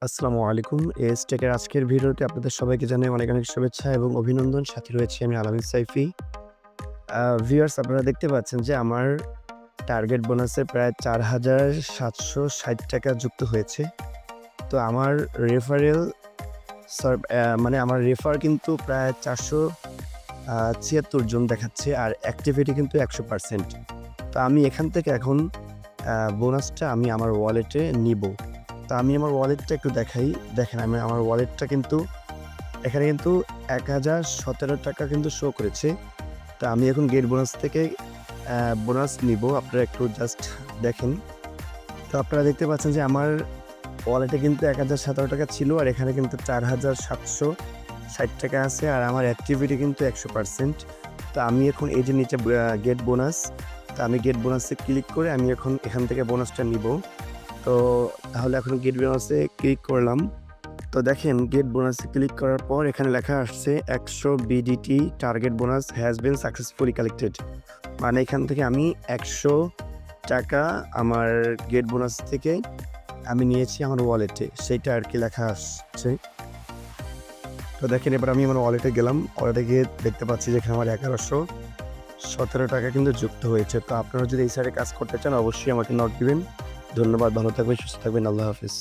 আসসালামু আলাইকুম। এজটেকের আজকের ভিডিওতে আপনাদের সবাইকে জানাই অনেক, অনেক শুভেচ্ছা এবং অভিনন্দন। সাথে রয়েছি আমি আলামিন সাইফি। ভিউয়ার্স আপনারা দেখতে পাচ্ছেন যে আমার টার্গেট বোনাসে প্রায় ৳৪,৭৬০ যুক্ত হয়েছে। তো আমার রেফারেল মানে আমার রেফার কিন্তু প্রায় ৪৭৬ জন দেখাচ্ছে আর অ্যাক্টিভিটি কিন্তু ১০০%। তো আমি এখান থেকে এখন বোনাসটা আমি আমার ওয়ালেটে নিবো। তো আমি আমার ওয়ালেটটা একটু দেখাই। দেখেন আমি আমার ওয়ালেটটা কিন্তু এখানে কিন্তু ৳১,০১৭ কিন্তু শো করেছে। তো আমি এখন গেট বোনাস থেকে বোনাস নিবো। আপনারা একটু জাস্ট দেখেন। তো আপনারা দেখতে পাচ্ছেন যে আমার ওয়ালেটে কিন্তু ৳১,০১৭ ছিল আর এখানে কিন্তু ৳৪,৭৬০ আছে আর আমার অ্যাক্টিভিটি কিন্তু ১০০%। তো আমি এখন এই যে নিচে গেট বোনাস। তো আমি গেট বোনাসে ক্লিক করে আমি এখন এখান থেকে বোনাসটা নিবো। তো তাহলে এখন গেট বোনাসে ক্লিক করলাম। তো দেখেন গেট বোনাসে ক্লিক করার পর এখানে লেখা আসছে ১০০ BDT target bonus has been successfully collected. মানে এখান থেকে আমি ৳১০০ আমার গেট বোনাস থেকে আমি নিয়েছি আমার ওয়ালেটে। সেইটা আরকি লেখা আসছে। তো দেখেন এবার আমি আমার ওয়ালেটে গেলাম। ওয়ালেটে গিয়ে দেখতে পাচ্ছি যে এখানে আমার ৳১১১৭ কিন্তু যুক্ত হয়েছে। তো আপনারা যদি এই সাইডে কাজ করতে চান অবশ্যই আমাকে নক দিবেন। ধন্যবাদ। ভালো থাকবেন, সুস্থ থাকবেন। আল্লাহ হাফেজ।